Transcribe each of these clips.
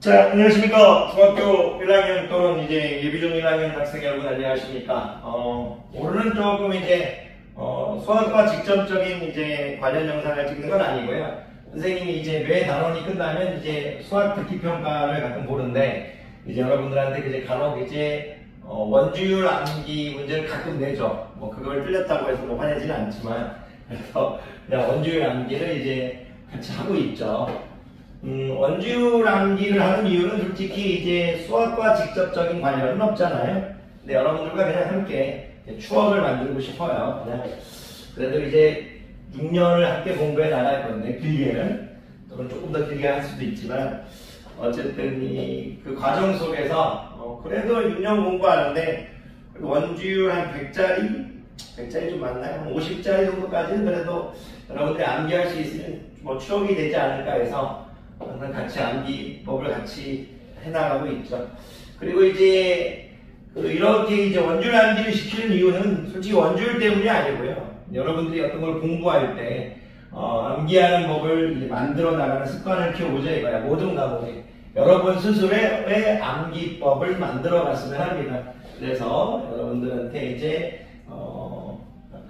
자, 안녕하십니까. 중학교 1학년 또는 이제 예비중 1학년 학생 여러분 안녕하십니까. 오늘은 조금 이제, 수학과 직접적인 이제 관련 영상을 찍는 건 아니고요. 선생님이 이제 매 단원이 끝나면 이제 수학 듣기 평가를 가끔 보는데, 이제 여러분들한테 이제 간혹 이제, 원주율 암기 문제를 가끔 내죠. 뭐 그걸 틀렸다고 해서 뭐 화내지는 않지만, 그래서 그냥 원주율 암기를 이제 같이 하고 있죠. 원주율 암기를 하는 이유는 솔직히 이제 수학과 직접적인 관련은 없잖아요. 근데 여러분들과 그냥 함께 추억을 만들고 싶어요. 그냥 그래도 이제 6년을 함께 공부해 나갈 건데, 길게는 또는 조금 더 길게 할 수도 있지만 어쨌든 그 과정 속에서 그래도 6년 공부하는데 원주율 한 100짜리 좀 많나요? 한 50짜리 정도까지는 그래도 여러분들이 암기할 수 있으면 뭐 추억이 되지 않을까 해서 항상 같이 암기법을 같이 해나가고 있죠. 그리고 이제 이렇게 이제 원주율 암기를 시키는 이유는 솔직히 원주율 때문이 아니고요. 여러분들이 어떤 걸 공부할 때 암기하는 법을 이제 만들어 나가는 습관을 키워보자 이거야. 모든 과목에 여러분 스스로의 암기법을 만들어 갔으면 합니다. 그래서 여러분들한테 이제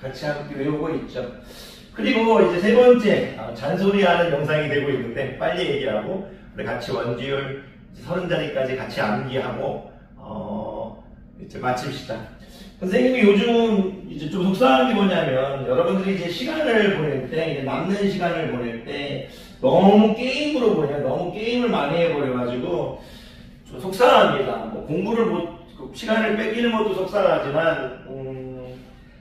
같이 함께 외우고 있죠. 그리고 이제 세 번째, 잔소리하는 영상이 되고 있는데 빨리 얘기하고 우리 같이 원주율 30자리까지 같이 암기하고 이제 마칩시다. 선생님이 요즘 이제 좀 속상한 게 뭐냐면, 여러분들이 이제 시간을 보낼 때, 이제 남는 시간을 보낼 때 너무 게임으로 보내요. 너무 게임을 많이 해버려가지고 좀 속상합니다. 뭐 공부를 시간을 뺏기는 것도 속상하지만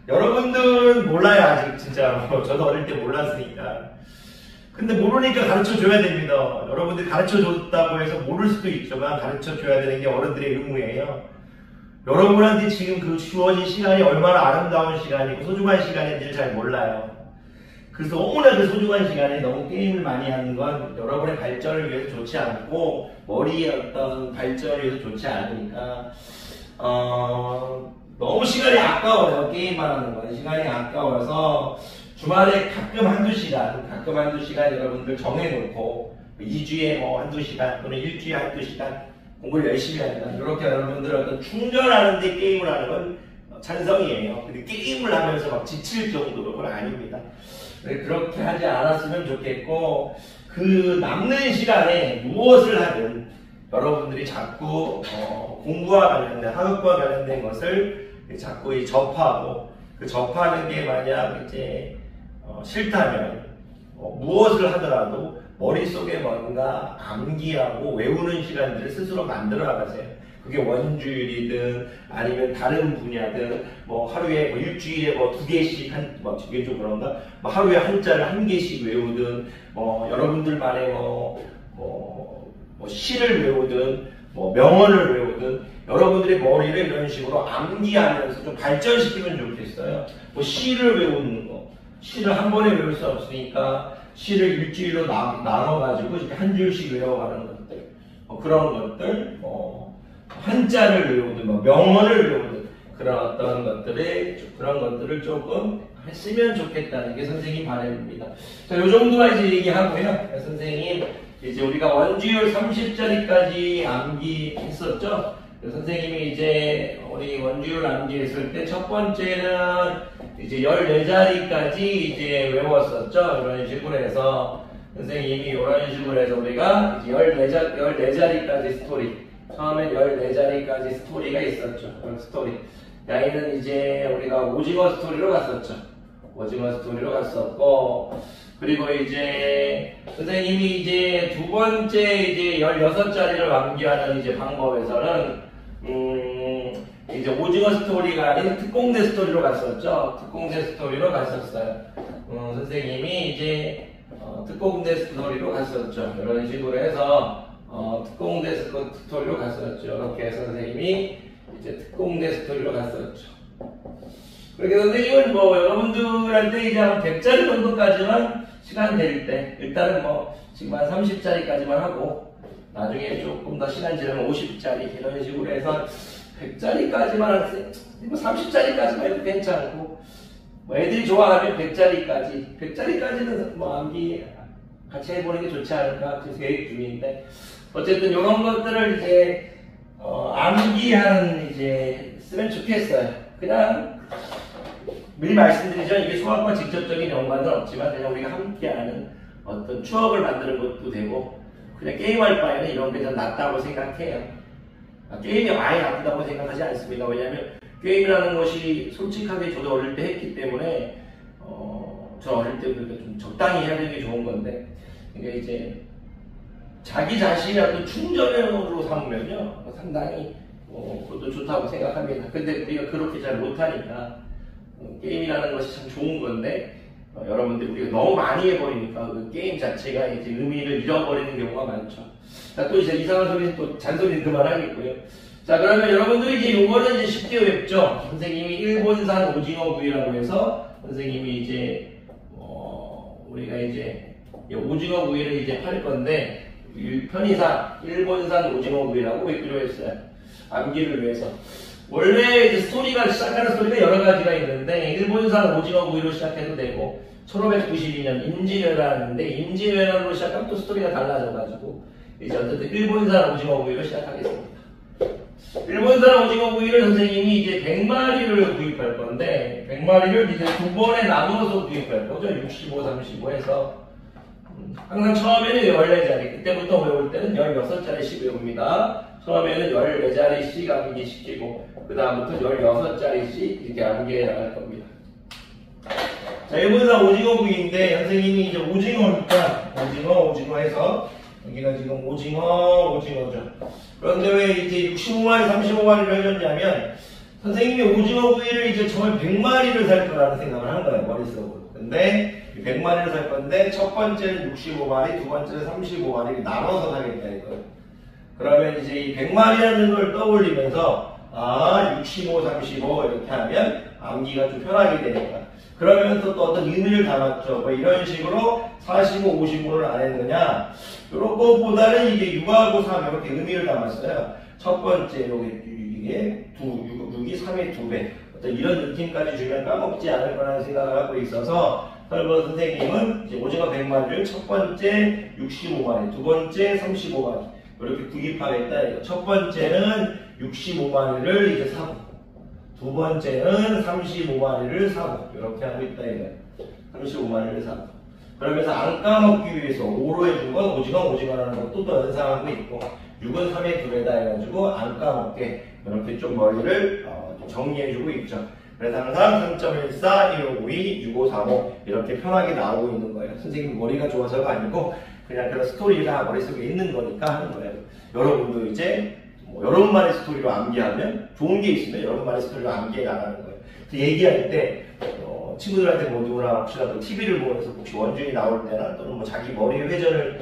여러분들은 몰라요. 아직 진짜 저도 어릴 때 몰랐으니까. 근데 모르니까 가르쳐줘야 됩니다. 여러분들이 가르쳐줬다고 해서 모를 수도 있지만 가르쳐줘야 되는 게 어른들의 의무예요. 여러분한테 지금 그 주어진 시간이 얼마나 아름다운 시간이고 소중한 시간인지를 잘 몰라요. 그래서 너무나 그 소중한 시간에 너무 게임을 많이 하는 건 여러분의 발전을 위해서 좋지 않고 머리의 어떤 발전을 위해서 좋지 않으니까 너무 시간이 아까워요. 게임만 하는 건 시간이 아까워서 주말에 가끔 한두 시간 여러분들 정해놓고 2주에 뭐 한두 시간 또는 1주에 한두 시간 공부를 열심히 한다. 이렇게 여러분들 어떤 충전하는데 게임을 하는 건 찬성이에요. 근데 게임을 하면서 막 지칠 정도로 그건 아닙니다. 그렇게 하지 않았으면 좋겠고, 그 남는 시간에 무엇을 하든 여러분들이 자꾸 공부와 관련된, 학업과 관련된 것을 자꾸 접하고, 그 접하는 게 만약 이제 싫다면 무엇을 하더라도 머릿속에 뭔가 암기하고 외우는 시간들을 스스로 만들어 나가세요. 그게 원주율이든 아니면 다른 분야든 뭐 하루에 뭐 일주일에 뭐 2개씩 뭐 2개 좀 그런가? 뭐 하루에 한자를 1개씩 외우든 뭐 여러분들만의 뭐 시를 외우든 뭐 명언을 외우든 여러분들의 머리를 이런 식으로 암기하면서 좀 발전시키면 좋겠어요. 뭐 시를 외우는 거, 시를 한 번에 외울 수 없으니까 시를 일주일로 나눠가지고 이렇게 한 줄씩 외워가는 것들, 그런 것들, 한자를 외우든 뭐 명언을 외우든 그런 어떤 그런 것들을 조금 했으면 좋겠다는 게 선생님 바람입니다. 자, 요 정도만 이제 얘기하고요. 선생님 이제 우리가 원주율 30자리까지 암기했었죠. 선생님이 이제 우리 원주율 암기했을 때 첫 번째는 이제 14자리까지 이제 외웠었죠. 이런 식으로 해서 선생님이 이런 식으로 해서 우리가 이제 14자리까지 스토리, 처음엔 14자리까지 스토리가 있었죠. 그런 스토리. 나이는 이제 우리가 오징어 스토리로 갔었죠. 오징어 스토리로 갔었고, 그리고 이제 선생님이 이제 두 번째 이제 16자리를 암기하는 이제 방법에서는 이제 오징어 스토리가 아닌 특공대 스토리로 갔었죠. 특공대 스토리로 갔었어요. 선생님이 이제 특공대 스토리로 갔었죠. 이런 식으로 해서 특공대 스토리로 갔었죠. 이렇게 해서 선생님이 이제 특공대 스토리로 갔었죠. 그렇게 선생님은 뭐 여러분들한테 이제 한 100자리 정도까지만 시간 될 때 일단은 뭐 지금 한 30자리까지만 하고 나중에 조금 더 시간 지나면 50자리 이런 식으로 해서 100자리까지만 하세요. 30자리까지만 해도 괜찮고, 뭐 애들이 좋아하면 100자리까지는 뭐 암기 같이 해보는 게 좋지 않을까 계획 중인데, 어쨌든 이런 것들을 이제 암기한 이제 쓰면 좋겠어요. 그냥 미리 말씀드리죠. 이게 수학과 직접적인 연관은 없지만 그냥 우리가 함께하는 어떤 추억을 만드는 것도 되고, 그냥 게임할 바에는 이런 게 더 낫다고 생각해요. 게임이 아예 나쁘다고 생각하지 않습니다. 왜냐하면 게임이라는 것이 솔직하게 저도 어릴 때 했기 때문에 저 어릴 때 그러니까 좀 적당히 해야 되는 게 좋은 건데, 그러니까 이제 자기 자신의 어떤 충전으로 삼으면요 상당히 그것도 좋다고 생각합니다. 근데 우리가 그렇게 잘 못하니까 게임이라는 것이 참 좋은 건데, 여러분들 우리가 너무 많이 해버리니까 그 게임 자체가 이제 의미를 잃어버리는 경우가 많죠. 자, 또 이제 이상한 소리는 또 잔소리는 그만하겠고요. 자, 그러면 여러분들이 이제 요거는 이제 쉽게 외웠죠. 선생님이 일본산 오징어 구이라고 해서 선생님이 이제 우리가 이제 오징어 구이를 이제 팔 건데, 편의상 일본산 오징어 구이라고 왜 필요했어요? 암기를 위해서. 원래 이제 스토리가 시작하는 스토리가 여러 가지가 있는데, 일본산 오징어 구이로 시작해도 되고, 1592년 임진왜란인데, 임진왜란으로 시작하면 또 스토리가 달라져가지고, 이제 어쨌든 일본산 오징어 구이로 시작하겠습니다. 일본산 오징어 구이를 선생님이 이제 100마리를 구입할 건데, 100마리를 이제 두 번에 나누어서 구입할 거죠. 65, 35 해서. 항상 처음에는 14자리, 그때부터 외울 때는 16자리씩 외웁니다. 처음에는 14자리씩 암기시키고, 그 다음부터 16자리씩 이렇게 암기해 나갈 겁니다. 자, 일본산 오징어 구이인데, 선생님이 이제 오징어니까, 오징어 해서, 여기가 지금 오징어죠. 그런데 왜 이제 65마리, 35마리를 해줬냐면, 선생님이 오징어 구이를 이제 처음에 100마리를 살 거라는 생각을 한 거예요, 머릿속으로. 근데 100마리를 살 건데, 첫 번째는 65마리, 두 번째는 35마리 나눠서 사겠다 이거예요. 그러면 이제 이 100마리라는 걸 떠올리면서, 65, 35 이렇게 하면 암기가 좀 편하게 되니까. 그러면서 또 어떤 의미를 담았죠. 뭐 이런 식으로 45, 55를 안 했느냐. 이런 것보다는 이게 6하고 3 이렇게 의미를 담았어요. 첫 번째, 이게 6이 3의 2배. 어떤 이런 느낌까지 주면 까먹지 않을 거라는 생각을 하고 있어서, 설번 선생님은 이제 오징어 100마리를 첫 번째 65마리, 두 번째 35마리. 이렇게 구입하겠다. 이거. 첫 번째는 65마리를 이제 사고, 두 번째는 35마리를 사고, 이렇게 하고 있다. 이거. 35마리를 사고. 그러면서 안 까먹기 위해서 5로 해준 건 오징어라는 것도 또 연상하고 있고, 6은 3의 2배다 해가지고 안 까먹게 이렇게 좀 머리를 정리해주고 있죠. 그래서 항상 3.14, 1592, 6535 이렇게 편하게 나오고 있는 거예요. 선생님 머리가 좋아서가 아니고 그냥 그런 스토리가 머릿속에 있는 거니까 하는 거예요. 여러분도 이제 여러분만의 스토리로 암기하면 좋은 게 있으면 여러분만의 스토리로 암기해 나가는 거예요. 그래서 얘기할 때 친구들한테 누구나 혹시라도 TV를 보면서 혹시 원준이 나올 때나 또는 뭐 자기 머리 회전을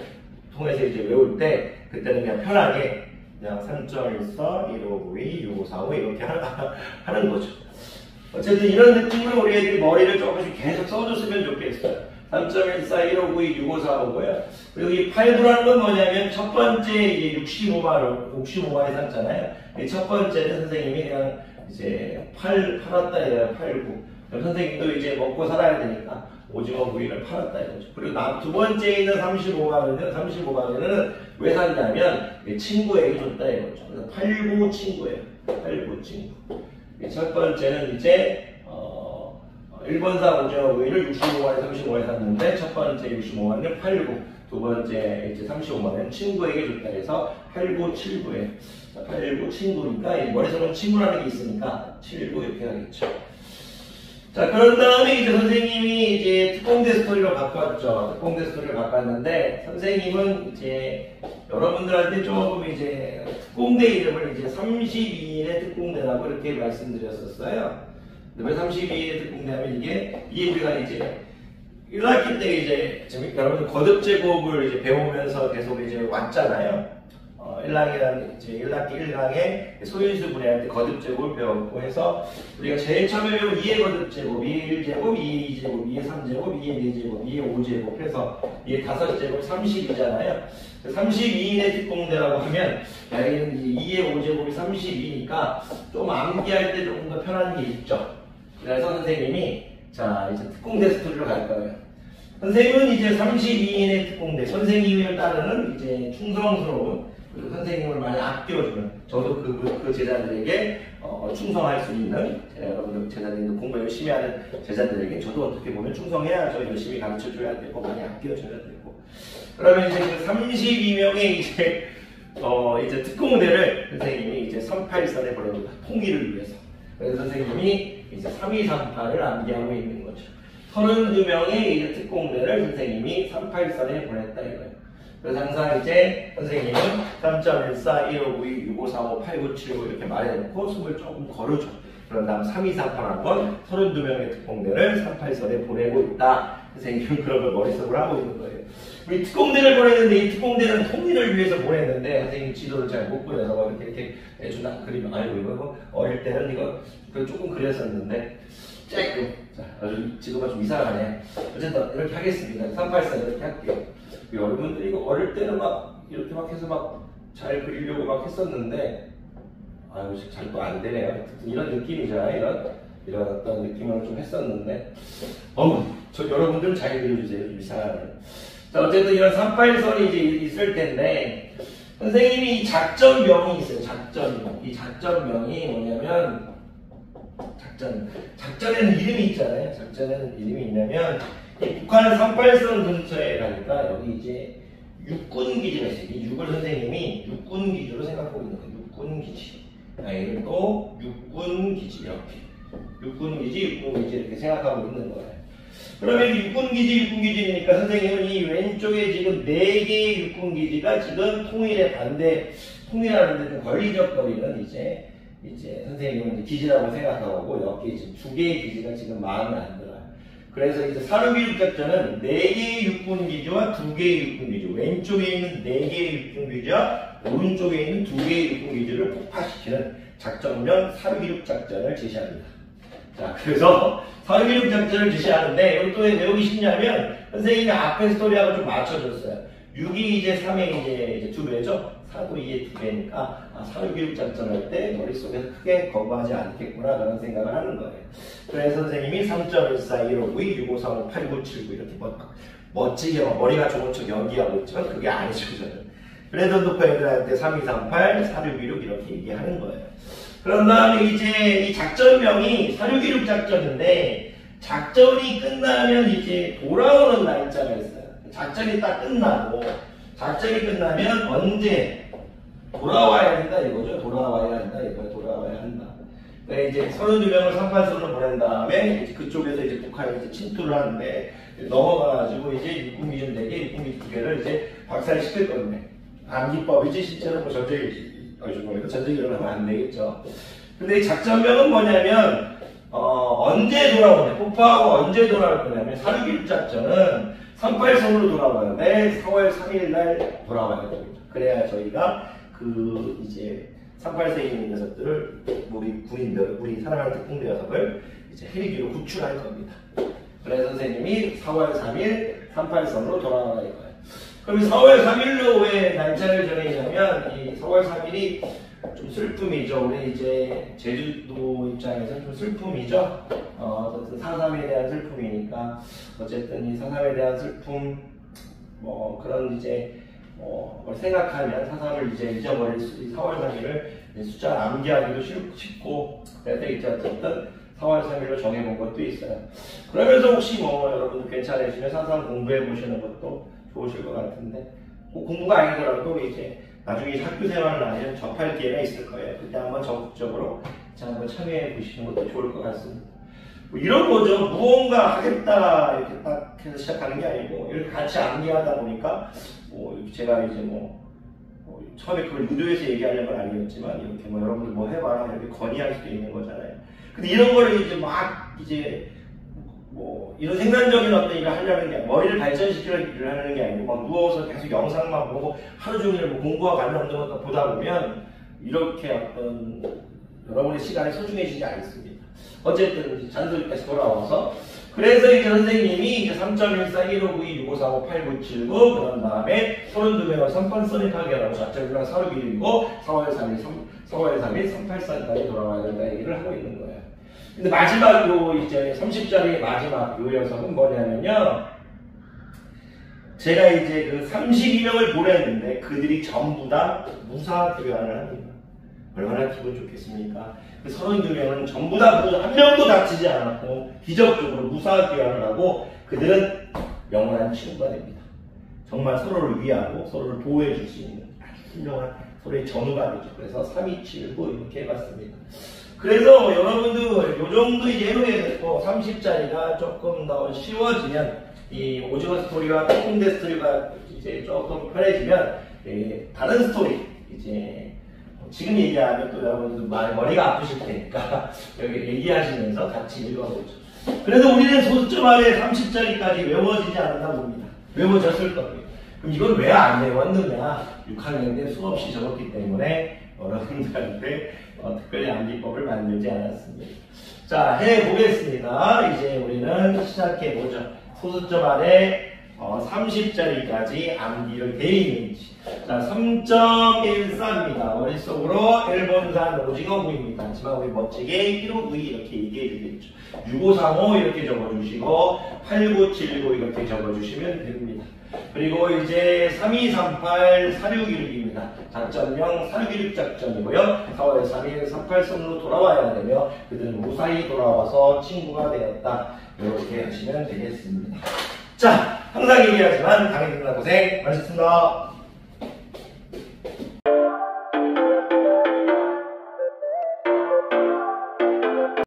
통해서 이제 외울 때 그때는 그냥 편하게 그냥 3.14, 1592, 6545 이렇게 하는 거죠. 어쨌든 이런 느낌으로 우리 애들이 머리를 조금씩 계속 써줬으면 좋겠어요. 3.14, 1592, 6545고요. 그리고 이 89라는 건 뭐냐면 첫 번째 이제 65마리 샀잖아요. 첫 번째는 선생님이 그냥 이제 팔았다 해요. 89. 선생님도 이제 먹고 살아야 되니까 오징어 구이를 팔았다 이거죠. 그리고 두 번째에 있는 35마리는 왜 샀냐면 친구에게 줬다 이거죠. 그래서 89 친구예요. 89 친구. 첫 번째는 이제 일본산 오징어 구이를 65마리, 35마리 샀는데 첫 번째 65마리는 89, 두 번째 이제 35마리는 친구에게 줬다 해서 89, 79예요. 89 친구니까 머릿속에 친구라는 게 있으니까 79 이렇게 하겠죠. 자, 그런 다음에 이제 선생님이 이제 특공대 스토리로 바꿨죠. 특공대 스토리를 바꿨는데, 선생님은 이제 여러분들한테 조금 이제 특공대 이름을 이제 32일의 특공대라고 이렇게 말씀드렸었어요. 왜 32일의 특공대 하면 이게 우리가 이제 1학기 때 이제 여러분들 거듭제곱을 이제 배우면서 계속 이제 왔잖아요. 1학기 1강에 소인수 분해할 때 거듭제곱을 배웠고 해서 우리가 제일 처음에 배운 2의 거듭제곱, 2의 1제곱, 2의 2제곱, 2의 3제곱, 2의 4제곱, 2의 5제곱 해서 2의 5제곱 32잖아요. 32인의 특공대라고 하면 여기는 2의 5제곱이 32니까 좀 암기할 때 조금 더 편한 게 있죠. 그래서 선생님이 자 이제 특공대 스토리로 갈 거예요. 선생님은 이제 32인의 특공대, 선생님을 따르는 이제 충성스러운, 그리고 선생님을 많이 아껴주는, 저도 그 제자들에게 충성할 수 있는, 여러분들 제자들이 공부 열심히 하는 제자들에게 저도 어떻게 보면 충성해야죠. 열심히 가르쳐줘야 되고, 많이 아껴줘야 되고. 그러면 이제 그 32명의 이제 특공대를 선생님이 이제 38선에 보냅니다. 통일을 위해서. 그래서 선생님이 이제 3238을 암기하고 있는 거죠. 32명의 특공대를 선생님이 38선에 보냈다 이거예요. 그래서 항상 이제 선생님은 3.14, 1592, 6545, 8979 이렇게 말해놓고 숨을 조금 거르죠. 그런 다음 3238한번 32명의 특공대를 38선에 보내고 있다. 선생님은 그런 걸 머릿속으로 하고 있는 거예요. 우리 특공대를 보냈는데 이 특공대는 통일을 위해서 보냈는데 선생님 지도를 잘 못 그려서 뭐 이렇게 내준다 그리면 아이고 이거 어릴 때는 이거 조금 그렸었는데 조금 지도가 좀 이상하네. 어쨌든 이렇게 하겠습니다. 384 이렇게 할게요. 여러분들 이거 어릴 때는 막 이렇게 막 해서 막 잘 그리려고 막 했었는데 아유 잘 또 안 되네요. 이런 느낌이잖아요. 이런 어떤 느낌을 좀 했었는데 저 여러분들 잘 그려주세요. 이상하네. 자 어쨌든 이런 38선이 이제 있을 텐데 선생님이 작전명이 있어요. 작전명. 이 작전명이 뭐냐면 작전에는 이름이 있잖아요. 작전에는 이름이 있냐면 이 북한 38선 근처에 가니까 여기 이제 육군 기지가 있어요. 이 육을 선생님이 육군 기지로 생각하고 있는 거예요. 육군 기지. 이걸 또 육군 기지 이렇게. 육군 기지 이렇게 생각하고 있는 거예요. 그러면 육군 기지니까 선생님은 이 왼쪽에 지금 4개의 육군 기지가 지금 통일에 통일하는데 좀 걸리적거리는 이제 선생님은 기지라고 생각하고 여기 지금 2개의 기지가 지금 마음에 안 들어요. 그래서 이제 4.16 작전은 4개의 육군 기지와 2개의 육군 기지, 왼쪽에 있는 4개의 육군 기지와 오른쪽에 있는 2개의 육군 기지를 폭파시키는 작전명 4.16 작전을 제시합니다. 자, 그래서 4.16 작전을 제시하는데 여기 또 왜 외우기 쉽냐면 선생님이 앞에 스토리하고 좀 맞춰줬어요. 6이 이제 3에 이제 2배죠. 4도 2에 2배니까 4.16 작전할 때 머릿속에서 크게 거부하지 않겠구나 그런 생각을 하는 거예요. 그래서 선생님이 3.14, 1592, 6535, 8979 이렇게 멋지게 머리가 좋은 척 연기하고 있지만 그게 아니죠. 저는. 그래서 높은 애들한테 3238, 4616 이렇게 얘기하는 거예요. 그런 다음에 이제 이 작전명이 4616 작전인데 작전이 끝나면 이제 돌아오는 날짜가 있어요. 작전이 딱 끝나고 작전이 끝나면 언제 돌아와야 된다 이거죠. 돌아와야 한다 이거예요. 돌아와야 한다. 그러니까 이제 32명을 38선으로 보낸 다음에 이제 그쪽에서 이제 북한이 이제 침투를 하는데 넘어가가지고 이제 육군기지 4개, 육군기지 2개를 이제 박살시킬 건데 암기법이지 실제로 뭐 전쟁이 일어나면 안 되겠죠. 근데 이 작전명은 뭐냐면 언제 돌아오냐, 폭파하고 언제 돌아올 거냐면 4.16 작전은 38선으로 돌아오는데 4월 3일 날 돌아와야 됩니다. 그래야 저희가 그 이제 38세에 있는 녀석들을 우리 군인들, 우리 사랑하는 특공대 녀석을 이제 헬기로 구출할 겁니다. 그래서 선생님이 4월 3일 38선으로 돌아와야 거예요. 그럼 4월 3일로 왜 날짜를 정했냐면 이 4월 3일이 좀 슬픔이죠. 우리 이제 제주도 입장에서는 좀 슬픔이죠. 어쨌든 4.3에 대한 슬픔이니까 어쨌든 이 4.3에 대한 슬픔 뭐 그런 이제 뭐 생각하면 4.3을 이제 잊어버릴 수 4월 3일을 숫자 암기하기도 쉽고 그래서 이제 어쨌든 4월 3일로 정해본 것도 있어요. 그러면서 혹시 뭐 여러분들 괜찮으시면 4.3 공부해 보시는 것도 좋으실 것 같은데 뭐 공부가 아니더라도 이제 나중에 학교 생활을 하면 접할 기회가 있을 거예요. 그때 한번 적극적으로 한번 참여해 보시는 것도 좋을 것 같습니다. 뭐 이런 거죠. 무언가 하겠다 이렇게 딱 해서 시작하는 게 아니고 이렇게 같이 암기하다 보니까 뭐 제가 이제 처음에 그걸 유도해서 얘기하려는 건 아니었지만 이렇게 뭐 여러분들 뭐 해봐라 이렇게 건의할 수도 있는 거잖아요. 근데 이런 거를 이제 막 이제 뭐 이런 생산적인 어떤 일을 하려는 게 머리를 발전시키는 일을 하는 게 아니고 막 누워서 계속 영상만 보고 하루 종일 뭐 공부와 관련된 것도 보다 보면 이렇게 어떤 여러분의 시간이 소중해지지 않습니다. 어쨌든 잔소리까지 돌아와서 그래서 이제 선생님이 이제 3.14, 1592, 6545, 8979 그런 다음에 32명을 3번선에 파견하고 작전이랑 4.16이고 4월 3일 38선까지 돌아와야 된다 얘기를 하고 있는 거예요. 근데 마지막으로 이제 30자리의 마지막 요 녀석은 뭐냐면요. 제가 이제 그 32명을 보냈는데 그들이 전부 다 무사 귀환을 합니다. 얼마나 기분 좋겠습니까? 그 32명은 전부 다 한 명도 다치지 않았고 기적적으로 무사 귀환을 하고 그들은 영원한 친구가 됩니다. 정말 서로를 위하고 서로를 보호해 줄 수 있는 아주 훌륭한 서로의 전우가 되죠. 그래서 327구 이렇게 해봤습니다. 그래서 여러분들 요 정도 예로에 듣고 30짜리가 조금 더 쉬워지면 이 오징어 스토리와 콩콩대 스토리가 이제 조금 편해지면 다른 스토리 이제 지금 얘기하면 또 여러분들 머리가 아프실 테니까 여기 얘기하시면서 같이 읽어보죠. 그래도 우리는 소수점 아래 30짜리까지 외워지지 않았나 봅니다. 외워졌을 겁니다. 그럼 이걸 왜 안 외웠느냐? 6학년 때 수없이 적었기 때문에 여러분들한테 특별히 암기법을 만들지 않았습니다. 자, 해보겠습니다. 이제 우리는 시작해보죠. 소수점 아래 30짜리까지 암기를 돼 있는지. 자, 3.14입니다. 머릿속으로 일본산 오징어구이입니다. 하지만 우리 멋지게 159 이렇게 얘기해 주겠죠. 6535 이렇게 적어주시고 8979 이렇게 적어주시면 됩니다. 그리고 이제 3238 4616입니다. 작전명 4616 작전이고요. 4월 3일 383로 돌아와야 되며 그들은 무사히 돌아와서 친구가 되었다. 이렇게 하시면 되겠습니다. 자, 항상 얘기하지만 강의 끝나 고생 많으셨습니다.